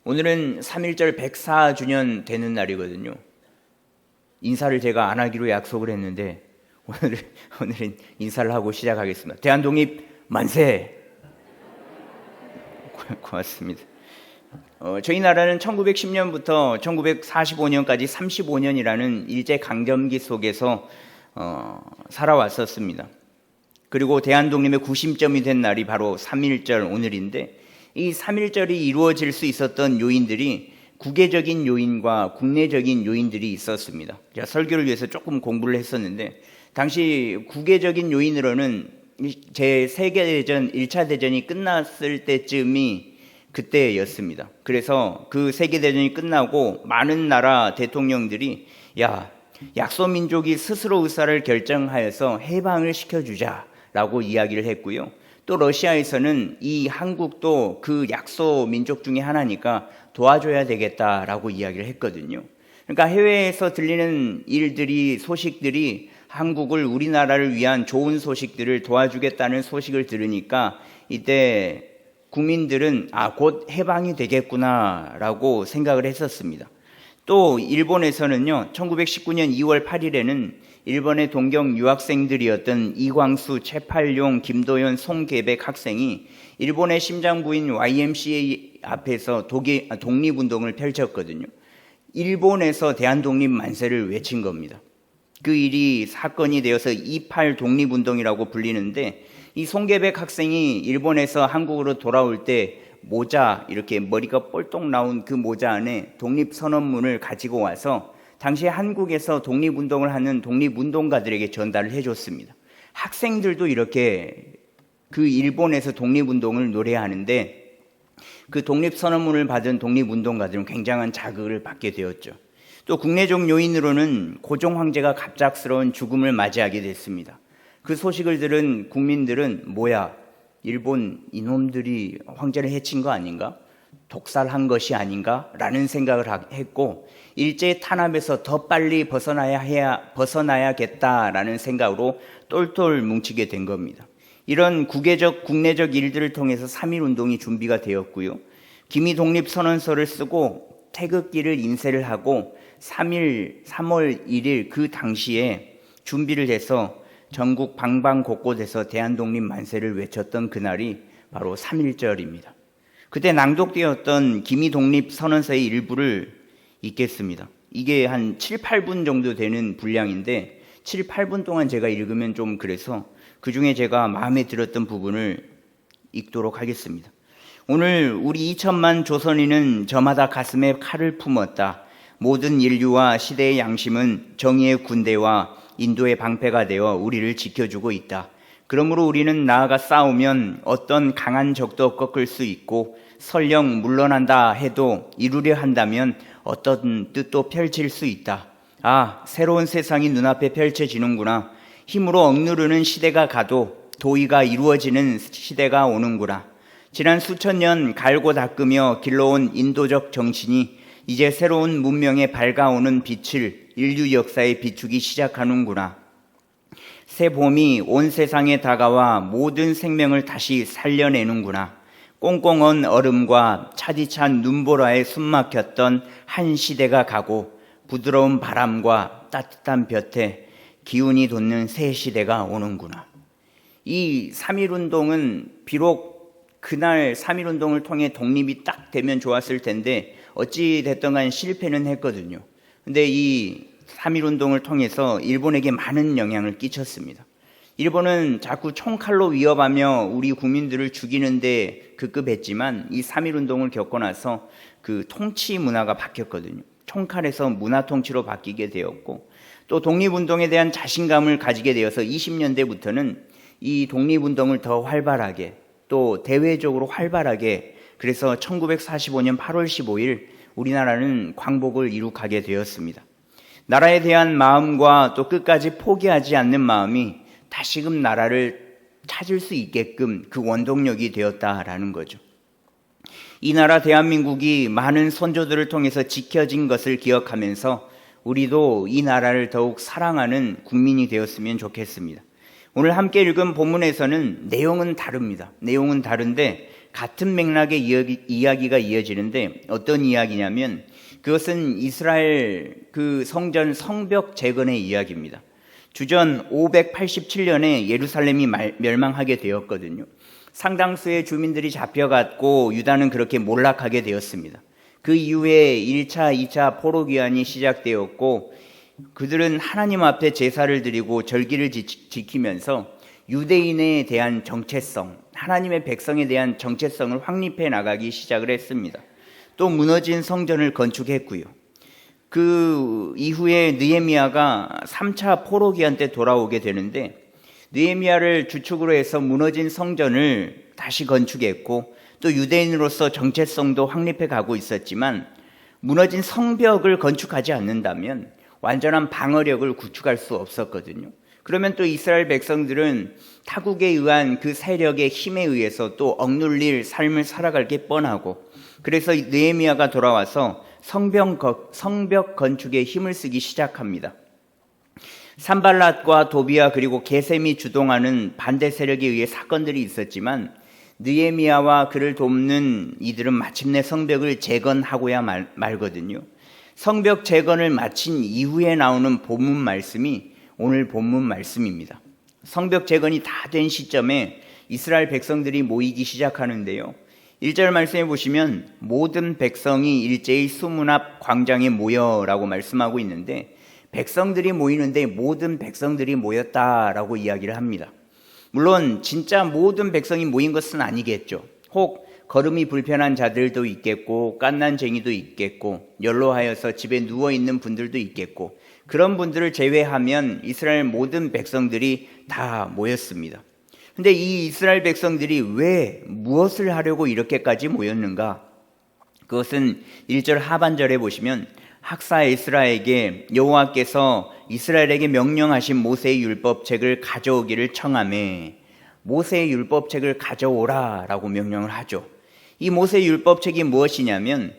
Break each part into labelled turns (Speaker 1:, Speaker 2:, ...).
Speaker 1: 오늘은 3.1절 104주년 되는 날이거든요. 인사를 제가 안 하기로 약속을 했는데 오늘은 인사를 하고 시작하겠습니다. 대한독립 만세! 고맙습니다. 저희 나라는 1910년부터 1945년까지 35년이라는 일제강점기 속에서 살아왔었습니다. 그리고 대한독립의 구심점이 된 날이 바로 3.1절 오늘인데, 이 3.1절이 이루어질 수 있었던 요인들이 국외적인 요인과 국내적인 요인들이 있었습니다. 제가 설교를 위해서 조금 공부를 했었는데, 당시 국외적인 요인으로는 제2세계대전 1차 대전이 끝났을 때쯤이 그때였습니다. 그래서 그 세계대전이 끝나고 많은 나라 대통령들이 약소민족이 스스로 의사를 결정하여서 해방을 시켜주자라고 이야기를 했고요. 또 러시아에서는 이 한국도 그 약소 민족 중에 하나니까 도와줘야 되겠다라고 이야기를 했거든요. 그러니까 해외에서 들리는 소식들이 한국을, 우리나라를 위한 좋은 소식들을 도와주겠다는 소식을 들으니까 이때 국민들은 곧 해방이 되겠구나라고 생각을 했었습니다. 또 일본에서는요, 1919년 2월 8일에는 일본의 동경 유학생들이었던 이광수, 최팔용, 김도현, 송계백 학생이 일본의 심장부인 YMCA 앞에서 독립운동을 펼쳤거든요. 일본에서 대한독립 만세를 외친 겁니다. 그 일이 사건이 되어서 28 독립운동이라고 불리는데, 이 송계백 학생이 일본에서 한국으로 돌아올 때 모자, 이렇게 머리가 뻘떡 나온 그 모자 안에 독립선언문을 가지고 와서 당시에 한국에서 독립운동을 하는 독립운동가들에게 전달을 해줬습니다. 학생들도 이렇게 그 일본에서 독립운동을 노래하는데, 그 독립선언문을 받은 독립운동가들은 굉장한 자극을 받게 되었죠. 또 국내적 요인으로는 고종 황제가 갑작스러운 죽음을 맞이하게 됐습니다. 그 소식을 들은 국민들은 일본 이놈들이 황제를 해친 거 아닌가? 독살한 것이 아닌가? 라는 생각을 했고, 일제 탄압에서 더 빨리 벗어나야겠다라는 생각으로 똘똘 뭉치게 된 겁니다. 이런 국내적 일들을 통해서 3.1운동이 준비가 되었고요. 기미 독립선언서를 쓰고 태극기를 인쇄를 하고 3월 1일 그 당시에 준비를 해서 전국 방방곳곳에서 대한독립 만세를 외쳤던 그날이 바로 3.1절입니다. 그때 낭독되었던 기미 독립선언서의 일부를 읽겠습니다. 이게 한 7, 8분 정도 되는 분량인데 7, 8분 동안 제가 읽으면 좀 그래서 그 중에 제가 마음에 들었던 부분을 읽도록 하겠습니다. 오늘 우리 2천만 조선인은 저마다 가슴에 칼을 품었다. 모든 인류와 시대의 양심은 정의의 군대와 인도의 방패가 되어 우리를 지켜주고 있다. 그러므로 우리는 나아가 싸우면 어떤 강한 적도 꺾을 수 있고, 설령 물러난다 해도 이루려 한다면 어떤 뜻도 펼칠 수 있다. 새로운 세상이 눈앞에 펼쳐지는구나. 힘으로 억누르는 시대가 가도 도의가 이루어지는 시대가 오는구나. 지난 수천 년 갈고 닦으며 길러온 인도적 정신이 이제 새로운 문명에 밝아오는 빛을 인류 역사에 비추기 시작하는구나. 새 봄이 온 세상에 다가와 모든 생명을 다시 살려내는구나. 꽁꽁 얼음과 차디찬 눈보라에 숨막혔던 한 시대가 가고, 부드러운 바람과 따뜻한 볕에 기운이 돋는 새 시대가 오는구나. 이 3.1운동은 비록 그날 3.1운동을 통해 독립이 딱 되면 좋았을 텐데 어찌 됐든 간 실패는 했거든요. 근데 이 3.1운동을 통해서 일본에게 많은 영향을 끼쳤습니다. 일본은 자꾸 총칼로 위협하며 우리 국민들을 죽이는데 급급했지만 이 3.1운동을 겪고 나서 그 통치 문화가 바뀌었거든요. 총칼에서 문화 통치로 바뀌게 되었고, 또 독립운동에 대한 자신감을 가지게 되어서 20년대부터는 이 독립운동을 더 활발하게, 또 대외적으로 활발하게, 그래서 1945년 8월 15일 우리나라는 광복을 이룩하게 되었습니다. 나라에 대한 마음과 또 끝까지 포기하지 않는 마음이 다시금 나라를 찾을 수 있게끔 그 원동력이 되었다라는 거죠. 이 나라 대한민국이 많은 선조들을 통해서 지켜진 것을 기억하면서 우리도 이 나라를 더욱 사랑하는 국민이 되었으면 좋겠습니다. 오늘 함께 읽은 본문에서는 내용은 다릅니다. 내용은 다른데 같은 맥락의 이야기가 이어지는데 어떤 이야기냐면 그것은 이스라엘 그 성전 성벽 재건의 이야기입니다. 주전 587년에 예루살렘이 멸망하게 되었거든요. 상당수의 주민들이 잡혀갔고 유다는 그렇게 몰락하게 되었습니다. 그 이후에 1차, 2차 포로기환이 시작되었고 그들은 하나님 앞에 제사를 드리고 절기를 지키면서 유대인에 대한 정체성, 하나님의 백성에 대한 정체성을 확립해 나가기 시작을 했습니다. 또 무너진 성전을 건축했고요. 그 이후에 느헤미야가 3차 포로기환 때 돌아오게 되는데 느헤미야를 주축으로 해서 무너진 성전을 다시 건축했고 또 유대인으로서 정체성도 확립해 가고 있었지만 무너진 성벽을 건축하지 않는다면 완전한 방어력을 구축할 수 없었거든요. 그러면 또 이스라엘 백성들은 타국에 의한 그 세력의 힘에 의해서 또 억눌릴 삶을 살아갈 게 뻔하고 그래서 느헤미야가 돌아와서 성벽 건축에 힘을 쓰기 시작합니다. 산발랏과 도비아 그리고 게셈이 주동하는 반대 세력에 의해 사건들이 있었지만 느헤미야와 그를 돕는 이들은 마침내 성벽을 재건하고야 말거든요. 성벽 재건을 마친 이후에 나오는 본문 말씀이 오늘 본문 말씀입니다. 성벽 재건이 다 된 시점에 이스라엘 백성들이 모이기 시작하는데요. 1절 말씀해 보시면 모든 백성이 일제히 수문 앞 광장에 모여라고 말씀하고 있는데 백성들이 모이는데 모든 백성들이 모였다라고 이야기를 합니다. 물론 진짜 모든 백성이 모인 것은 아니겠죠. 혹 걸음이 불편한 자들도 있겠고 갓난쟁이도 있겠고 연로하여서 집에 누워있는 분들도 있겠고 그런 분들을 제외하면 이스라엘 모든 백성들이 다 모였습니다. 근데 이 이스라엘 백성들이 왜 무엇을 하려고 이렇게까지 모였는가? 그것은 1절 하반절에 보시면 학사 에스라에게 여호와께서 이스라엘에게 명령하신 모세의 율법책을 가져오기를 청하매 모세의 율법책을 가져오라 라고 명령을 하죠. 이 모세의 율법책이 무엇이냐면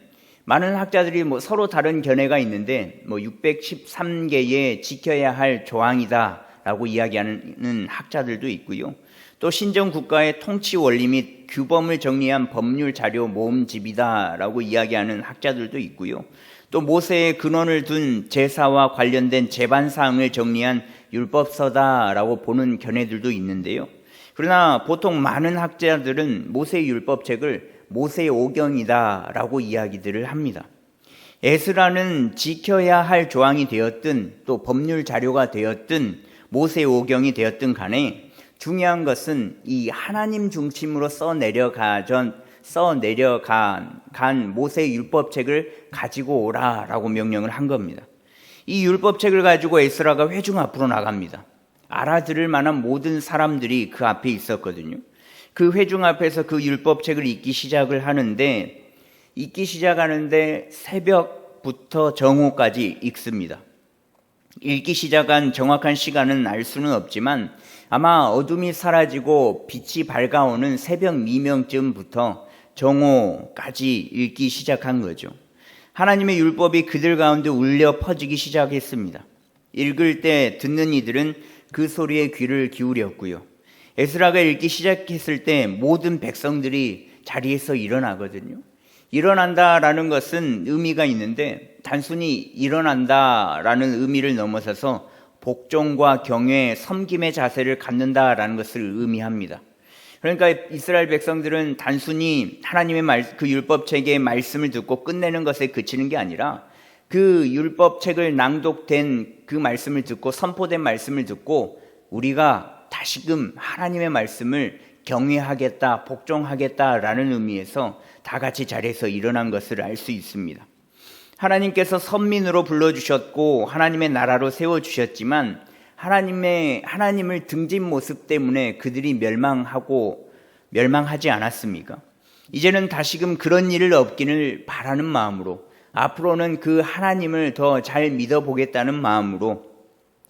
Speaker 1: 많은 학자들이 서로 다른 견해가 있는데 613개의 지켜야 할 조항이다 라고 이야기하는 학자들도 있고요. 또 신정국가의 통치 원리 및 규범을 정리한 법률 자료 모음집이다 라고 이야기하는 학자들도 있고요. 또 모세의 근원을 둔 제사와 관련된 제반사항을 정리한 율법서다라고 보는 견해들도 있는데요. 그러나 보통 많은 학자들은 모세의 율법책을 모세의 오경이다라고 이야기들을 합니다. 에스라는 지켜야 할 조항이 되었든 또 법률 자료가 되었든 모세의 오경이 되었든 간에 중요한 것은 이 하나님 중심으로 써내려간 모세의 율법책을 가지고 오라라고 명령을 한 겁니다. 이 율법책을 가지고 에스라가 회중 앞으로 나갑니다. 알아들을 만한 모든 사람들이 그 앞에 있었거든요. 그 회중 앞에서 그 율법책을 읽기 시작하는데 새벽부터 정오까지 읽습니다. 읽기 시작한 정확한 시간은 알 수는 없지만 아마 어둠이 사라지고 빛이 밝아오는 새벽 미명쯤부터 정오까지 읽기 시작한 거죠. 하나님의 율법이 그들 가운데 울려 퍼지기 시작했습니다. 읽을 때 듣는 이들은 그 소리에 귀를 기울였고요. 에스라가 읽기 시작했을 때 모든 백성들이 자리에서 일어나거든요. 일어난다라는 것은 의미가 있는데 단순히 일어난다라는 의미를 넘어서서 복종과 경외, 섬김의 자세를 갖는다라는 것을 의미합니다. 그러니까 이스라엘 백성들은 단순히 하나님의 그 율법책의 말씀을 듣고 끝내는 것에 그치는 게 아니라 그 율법책을 낭독된 그 말씀을 듣고 선포된 말씀을 듣고 우리가 다시금 하나님의 말씀을 경외하겠다, 복종하겠다라는 의미에서 다 같이 자리에서 일어난 것을 알 수 있습니다. 하나님께서 선민으로 불러주셨고 하나님의 나라로 세워주셨지만 하나님을 등진 모습 때문에 그들이 멸망하지 않았습니까? 이제는 다시금 그런 일을 없기를 바라는 마음으로 앞으로는 그 하나님을 더 잘 믿어보겠다는 마음으로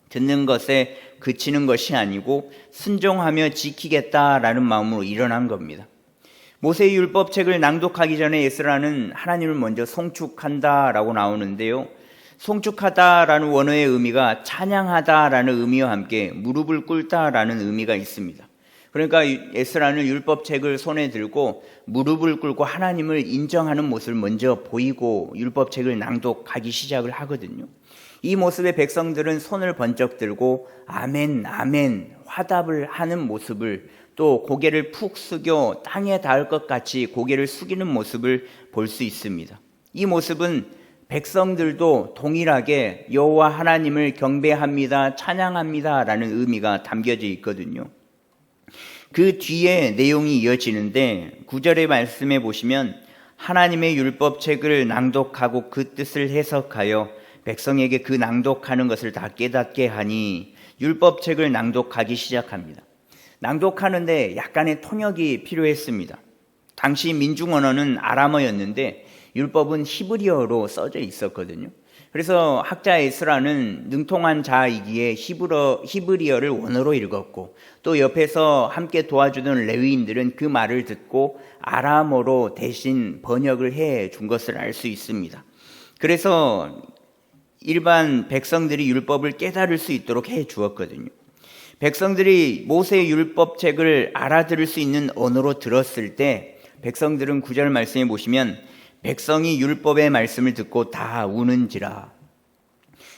Speaker 1: 듣는 것에 그치는 것이 아니고 순종하며 지키겠다라는 마음으로 일어난 겁니다. 모세의 율법책을 낭독하기 전에 에스라는 하나님을 먼저 송축한다라고 나오는데요. 송축하다라는 원어의 의미가 찬양하다라는 의미와 함께 무릎을 꿇다라는 의미가 있습니다. 그러니까 에스라는 율법책을 손에 들고 무릎을 꿇고 하나님을 인정하는 모습을 먼저 보이고 율법책을 낭독하기 시작을 하거든요. 이 모습에 백성들은 손을 번쩍 들고 아멘 아멘 화답을 하는 모습을, 또 고개를 푹 숙여 땅에 닿을 것 같이 고개를 숙이는 모습을 볼 수 있습니다. 이 모습은 백성들도 동일하게 여호와 하나님을 경배합니다, 찬양합니다 라는 의미가 담겨져 있거든요. 그 뒤에 내용이 이어지는데 9절의 말씀에 보시면 하나님의 율법책을 낭독하고 그 뜻을 해석하여 백성에게 그 낭독하는 것을 다 깨닫게 하니 율법책을 낭독하기 시작합니다. 낭독하는데 약간의 통역이 필요했습니다. 당시 민중 언어는 아람어였는데 율법은 히브리어로 써져 있었거든요. 그래서 학자 에스라는 능통한 자이기에 히브리어를 원어로 읽었고, 또 옆에서 함께 도와주던 레위인들은 그 말을 듣고 아람어로 대신 번역을 해 준 것을 알 수 있습니다. 그래서 일반 백성들이 율법을 깨달을 수 있도록 해 주었거든요. 백성들이 모세의 율법책을 알아들을 수 있는 언어로 들었을 때 백성들은 9절 말씀에 보시면 백성이 율법의 말씀을 듣고 다 우는지라.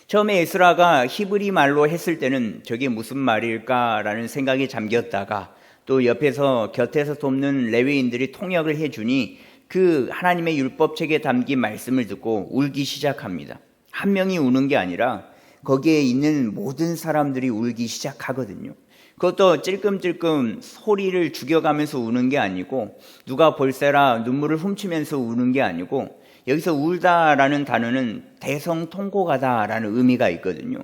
Speaker 1: 처음에 에스라가 히브리 말로 했을 때는 저게 무슨 말일까라는 생각이 잠겼다가 또 옆에서 곁에서 돕는 레위인들이 통역을 해주니 그 하나님의 율법책에 담긴 말씀을 듣고 울기 시작합니다. 한 명이 우는 게 아니라 거기에 있는 모든 사람들이 울기 시작하거든요. 그것도 찔끔찔끔 소리를 죽여가면서 우는 게 아니고 누가 볼세라 눈물을 훔치면서 우는 게 아니고, 여기서 울다라는 단어는 대성통곡하다라는 의미가 있거든요.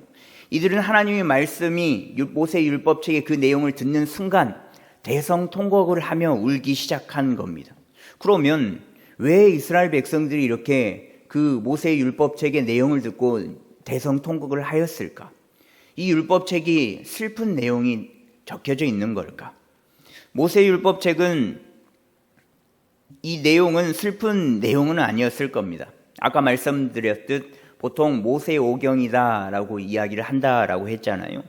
Speaker 1: 이들은 하나님의 말씀이 모세 율법책의 그 내용을 듣는 순간 대성통곡을 하며 울기 시작한 겁니다. 그러면 왜 이스라엘 백성들이 이렇게 그 모세 율법책의 내용을 듣고 대성통곡을 하였을까? 이 율법책이 슬픈 내용이 적혀져 있는 걸까? 모세 율법책은 이 내용은 슬픈 내용은 아니었을 겁니다. 아까 말씀드렸듯 보통 모세오경이다라고 이야기를 한다라고 했잖아요.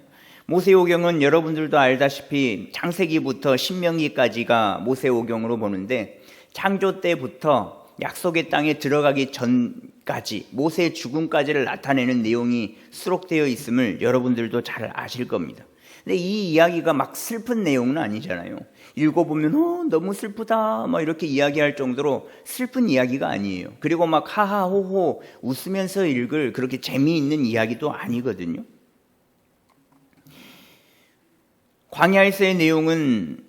Speaker 1: 모세오경은 여러분들도 알다시피 창세기부터 신명기까지가 모세오경으로 보는데, 창조 때부터 약속의 땅에 들어가기 전까지 모세의 죽음까지를 나타내는 내용이 수록되어 있음을 여러분들도 잘 아실 겁니다. 근데 이 이야기가 막 슬픈 내용은 아니잖아요. 읽어보면 너무 슬프다 막 이렇게 이야기할 정도로 슬픈 이야기가 아니에요. 그리고 막 하하호호 웃으면서 읽을 그렇게 재미있는 이야기도 아니거든요. 광야에서의 내용은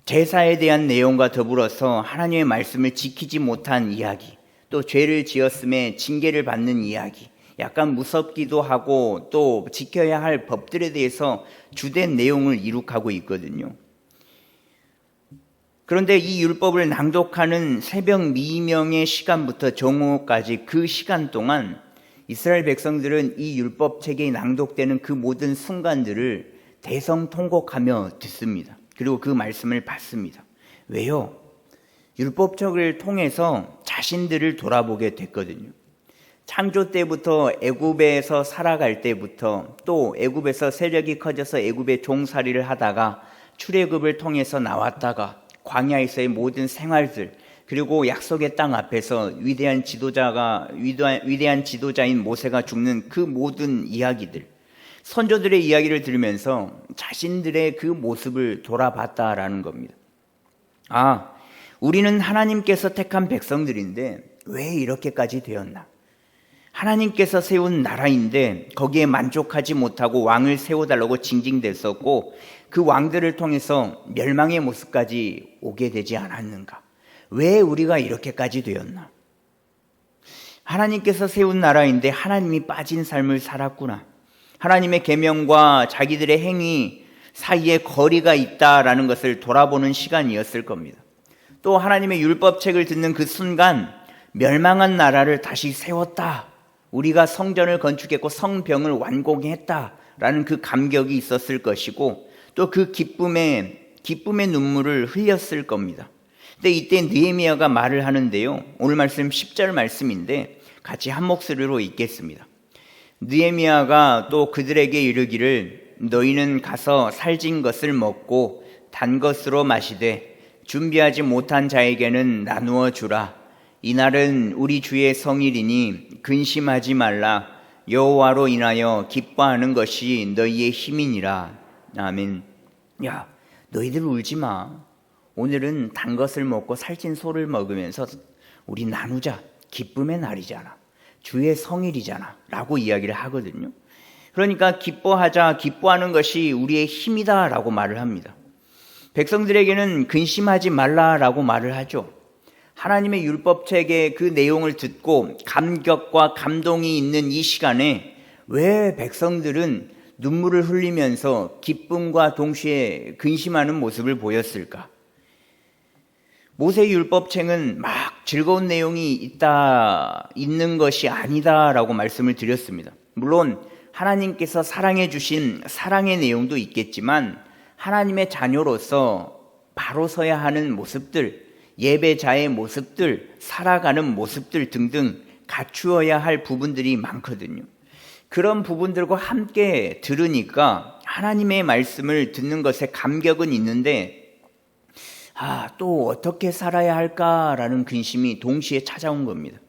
Speaker 1: 제사에 대한 내용과 더불어서 하나님의 말씀을 지키지 못한 이야기, 또 죄를 지었음에 징계를 받는 이야기, 약간 무섭기도 하고 또 지켜야 할 법들에 대해서 주된 내용을 이룩하고 있거든요. 그런데 이 율법을 낭독하는 새벽 미명의 시간부터 정오까지 그 시간 동안 이스라엘 백성들은 이 율법책이 낭독되는 그 모든 순간들을 대성통곡하며 듣습니다. 그리고 그 말씀을 받습니다. 왜요? 율법책을 통해서 자신들을 돌아보게 됐거든요. 창조 때부터 애굽에서 살아갈 때부터, 또 애굽에서 세력이 커져서 애굽의 종살이를 하다가 출애굽을 통해서 나왔다가 광야에서의 모든 생활들, 그리고 약속의 땅 앞에서 위대한 지도자인 모세가 죽는 그 모든 이야기들, 선조들의 이야기를 들으면서 자신들의 그 모습을 돌아봤다라는 겁니다. 우리는 하나님께서 택한 백성들인데 왜 이렇게까지 되었나? 하나님께서 세운 나라인데 거기에 만족하지 못하고 왕을 세워달라고 징징댔었고, 그 왕들을 통해서 멸망의 모습까지 오게 되지 않았는가? 왜 우리가 이렇게까지 되었나? 하나님께서 세운 나라인데 하나님이 빠진 삶을 살았구나. 하나님의 계명과 자기들의 행위 사이에 거리가 있다라는 것을 돌아보는 시간이었을 겁니다. 또 하나님의 율법책을 듣는 그 순간 멸망한 나라를 다시 세웠다, 우리가 성전을 건축했고 성벽을 완공했다라는 그 감격이 있었을 것이고, 또 그 기쁨의 눈물을 흘렸을 겁니다. 근데 이때 느헤미야가 말을 하는데요, 오늘 말씀 10절 말씀인데 같이 한 목소리로 읽겠습니다. 느헤미야가 또 그들에게 이르기를 너희는 가서 살진 것을 먹고 단 것으로 마시되 준비하지 못한 자에게는 나누어 주라. 이날은 우리 주의 성일이니 근심하지 말라. 여호와로 인하여 기뻐하는 것이 너희의 힘이니라. 아멘. 야, 너희들 울지 마. 오늘은 단 것을 먹고 살찐 소를 먹으면서 우리 나누자. 기쁨의 날이잖아. 주의 성일이잖아. 라고 이야기를 하거든요. 그러니까 기뻐하자, 기뻐하는 것이 우리의 힘이다 라고 말을 합니다. 백성들에게는 근심하지 말라라고 말을 하죠. 하나님의 율법책의 그 내용을 듣고 감격과 감동이 있는 이 시간에 왜 백성들은 눈물을 흘리면서 기쁨과 동시에 근심하는 모습을 보였을까? 모세 율법책은 막 즐거운 내용이 있는 것이 아니다라고 말씀을 드렸습니다. 물론 하나님께서 사랑해 주신 사랑의 내용도 있겠지만 하나님의 자녀로서 바로 서야 하는 모습들, 예배자의 모습들, 살아가는 모습들 등등 갖추어야 할 부분들이 많거든요. 그런 부분들과 함께 들으니까 하나님의 말씀을 듣는 것에 감격은 있는데 또 어떻게 살아야 할까라는 근심이 동시에 찾아온 겁니다.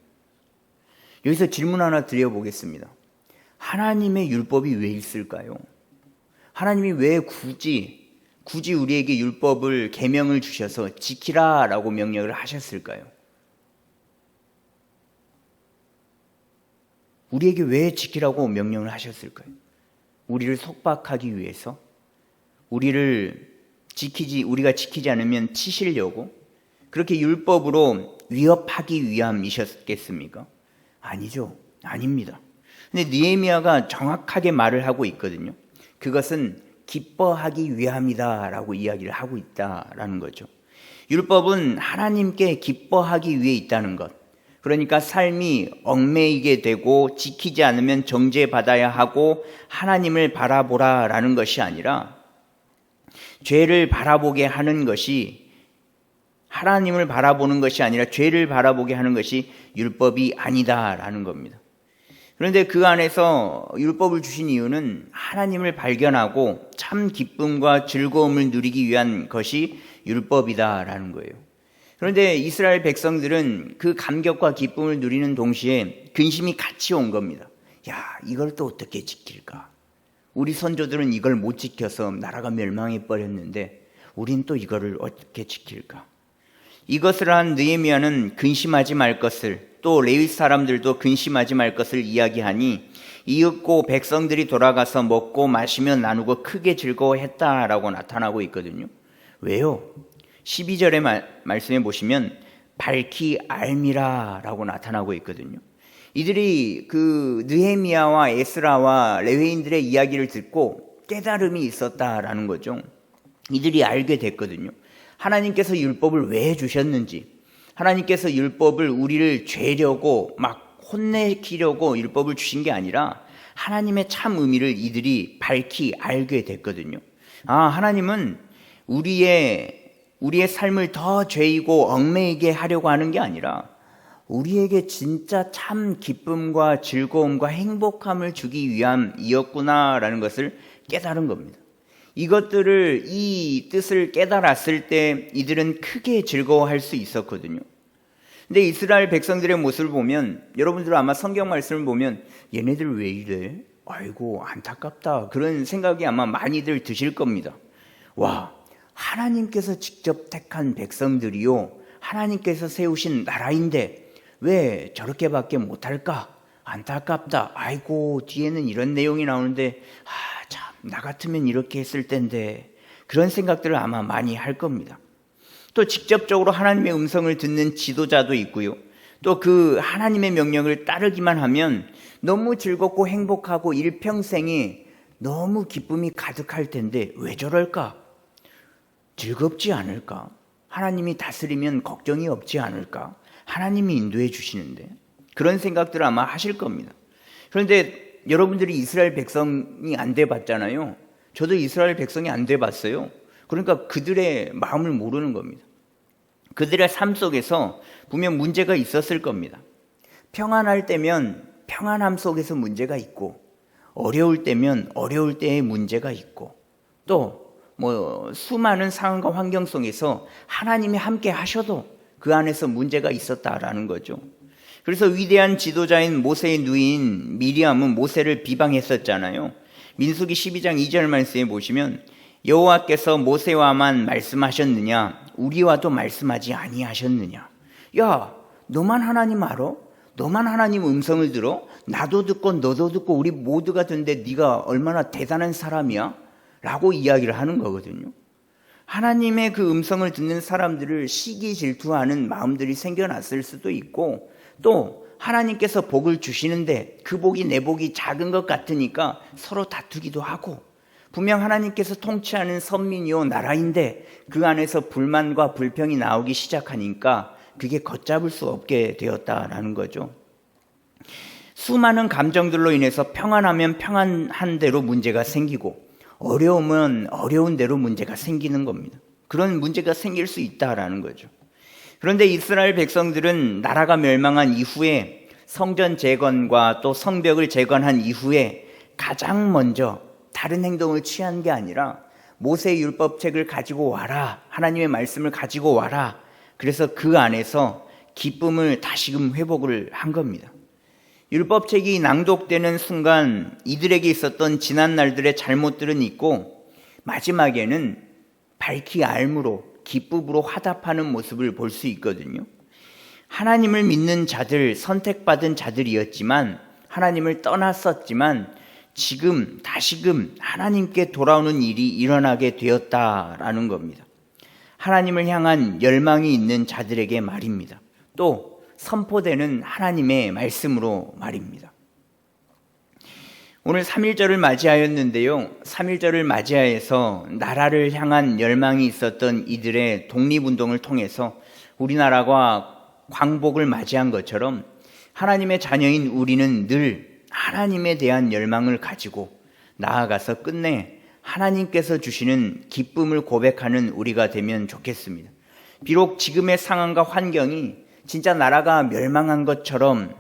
Speaker 1: 여기서 질문 하나 드려보겠습니다. 하나님의 율법이 왜 있을까요? 하나님이 왜 굳이 우리에게 율법을 계명을 주셔서 지키라라고 명령을 하셨을까요? 우리에게 왜 지키라고 명령을 하셨을까요? 우리를 속박하기 위해서? 우리가 지키지 않으면 치시려고? 그렇게 율법으로 위협하기 위함이셨겠습니까? 아니죠. 아닙니다. 근데 느헤미야가 정확하게 말을 하고 있거든요. 그것은 기뻐하기 위함이다라고 이야기를 하고 있다라는 거죠. 율법은 하나님께 기뻐하기 위해 있다는 것. 그러니까 삶이 얽매이게 되고 지키지 않으면 정죄받아야 하고 하나님을 바라보라라는 것이 아니라 죄를 바라보게 하는 것이 하나님을 바라보는 것이 아니라 죄를 바라보게 하는 것이 율법이 아니다라는 겁니다. 그런데 그 안에서 율법을 주신 이유는 하나님을 발견하고 참 기쁨과 즐거움을 누리기 위한 것이 율법이다라는 거예요. 그런데 이스라엘 백성들은 그 감격과 기쁨을 누리는 동시에 근심이 같이 온 겁니다. 야, 이걸 또 어떻게 지킬까? 우리 선조들은 이걸 못 지켜서 나라가 멸망해 버렸는데 우린 또 이거를 어떻게 지킬까? 이것을 한 느헤미야는 근심하지 말 것을, 또 레위 사람들도 근심하지 말 것을 이야기하니 이윽고 백성들이 돌아가서 먹고 마시며 나누고 크게 즐거워했다라고 나타나고 있거든요. 왜요? 12절의 말씀에 보시면 밝히 알미라라고 나타나고 있거든요. 이들이 그 느헤미야와 에스라와 레위인들의 이야기를 듣고 깨달음이 있었다라는 거죠. 이들이 알게 됐거든요. 하나님께서 율법을 왜 주셨는지, 하나님께서 율법을 우리를 죄려고 막 혼내키려고 율법을 주신 게 아니라 하나님의 참 의미를 이들이 밝히 알게 됐거든요. 하나님은 우리의 삶을 더 죄이고 얽매이게 하려고 하는 게 아니라 우리에게 진짜 참 기쁨과 즐거움과 행복함을 주기 위함이었구나라는 것을 깨달은 겁니다. 이 뜻을 깨달았을 때 이들은 크게 즐거워할 수 있었거든요. 근데 이스라엘 백성들의 모습을 보면, 여러분들 아마 성경 말씀을 보면 얘네들 왜 이래? 아이고 안타깝다, 그런 생각이 아마 많이들 드실 겁니다. 와, 하나님께서 직접 택한 백성들이요, 하나님께서 세우신 나라인데 왜 저렇게밖에 못할까? 안타깝다. 아이고, 뒤에는 이런 내용이 나오는데 참, 나 같으면 이렇게 했을 텐데, 그런 생각들을 아마 많이 할 겁니다. 또 직접적으로 하나님의 음성을 듣는 지도자도 있고요, 또 그 하나님의 명령을 따르기만 하면 너무 즐겁고 행복하고 일평생에 너무 기쁨이 가득할 텐데 왜 저럴까? 즐겁지 않을까? 하나님이 다스리면 걱정이 없지 않을까? 하나님이 인도해 주시는데, 그런 생각들을 아마 하실 겁니다. 그런데 여러분들이 이스라엘 백성이 안 돼 봤잖아요. 저도 이스라엘 백성이 안 돼 봤어요. 그러니까 그들의 마음을 모르는 겁니다. 그들의 삶 속에서 분명 문제가 있었을 겁니다. 평안할 때면 평안함 속에서 문제가 있고, 어려울 때면 어려울 때의 문제가 있고, 또 수많은 상황과 환경 속에서 하나님이 함께 하셔도 그 안에서 문제가 있었다라는 거죠. 그래서 위대한 지도자인 모세의 누이인 미리암은 모세를 비방했었잖아요. 민수기 12장 2절 말씀에 보시면 여호와께서 모세와만 말씀하셨느냐 우리와도 말씀하지 아니하셨느냐. 야, 너만 하나님 알아? 너만 하나님 음성을 들어? 나도 듣고 너도 듣고 우리 모두가 듣는데 네가 얼마나 대단한 사람이야? 라고 이야기를 하는 거거든요. 하나님의 그 음성을 듣는 사람들을 시기 질투하는 마음들이 생겨났을 수도 있고, 또 하나님께서 복을 주시는데 그 복이 내 복이 작은 것 같으니까 서로 다투기도 하고, 분명 하나님께서 통치하는 선민이요 나라인데 그 안에서 불만과 불평이 나오기 시작하니까 그게 걷잡을 수 없게 되었다라는 거죠. 수많은 감정들로 인해서 평안하면 평안한 대로 문제가 생기고 어려우면 어려운 대로 문제가 생기는 겁니다. 그런 문제가 생길 수 있다라는 거죠. 그런데 이스라엘 백성들은 나라가 멸망한 이후에 성전 재건과 또 성벽을 재건한 이후에 가장 먼저 다른 행동을 취한 게 아니라 모세의 율법책을 가지고 와라, 하나님의 말씀을 가지고 와라. 그래서 그 안에서 기쁨을 다시금 회복을 한 겁니다. 율법책이 낭독되는 순간 이들에게 있었던 지난 날들의 잘못들은 있고 마지막에는 밝히 알므로 기쁨으로 화답하는 모습을 볼 수 있거든요. 하나님을 믿는 자들, 선택받은 자들이었지만 하나님을 떠났었지만 지금 다시금 하나님께 돌아오는 일이 일어나게 되었다라는 겁니다. 하나님을 향한 열망이 있는 자들에게 말입니다. 또 선포되는 하나님의 말씀으로 말입니다. 오늘 3.1절을 맞이하였는데요. 3.1절을 맞이하여서 나라를 향한 열망이 있었던 이들의 독립운동을 통해서 우리나라가 광복을 맞이한 것처럼 하나님의 자녀인 우리는 늘 하나님에 대한 열망을 가지고 나아가서 끝내 하나님께서 주시는 기쁨을 고백하는 우리가 되면 좋겠습니다. 비록 지금의 상황과 환경이 진짜 나라가 멸망한 것처럼,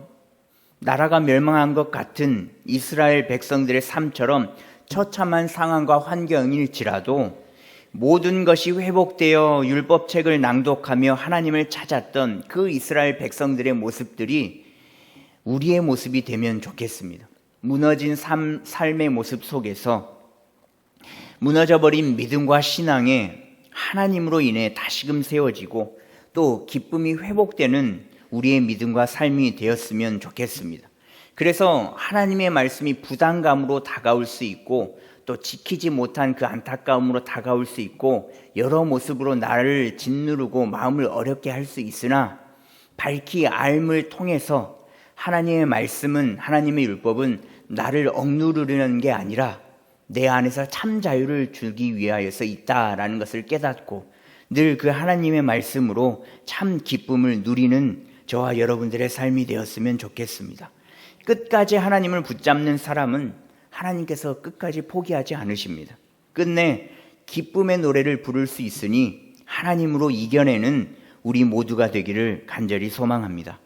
Speaker 1: 나라가 멸망한 것 같은 이스라엘 백성들의 삶처럼 처참한 상황과 환경일지라도 모든 것이 회복되어 율법책을 낭독하며 하나님을 찾았던 그 이스라엘 백성들의 모습들이 우리의 모습이 되면 좋겠습니다. 무너진 삶의 모습 속에서 무너져버린 믿음과 신앙에 하나님으로 인해 다시금 세워지고 또 기쁨이 회복되는 우리의 믿음과 삶이 되었으면 좋겠습니다. 그래서 하나님의 말씀이 부담감으로 다가올 수 있고 또 지키지 못한 그 안타까움으로 다가올 수 있고 여러 모습으로 나를 짓누르고 마음을 어렵게 할 수 있으나 밝히 알을 통해서 하나님의 말씀은, 하나님의 율법은 나를 억누르려는 게 아니라 내 안에서 참 자유를 주기 위하여서 있다라는 것을 깨닫고 늘 그 하나님의 말씀으로 참 기쁨을 누리는 저와 여러분들의 삶이 되었으면 좋겠습니다. 끝까지 하나님을 붙잡는 사람은 하나님께서 끝까지 포기하지 않으십니다. 끝내 기쁨의 노래를 부를 수 있으니 하나님으로 이겨내는 우리 모두가 되기를 간절히 소망합니다.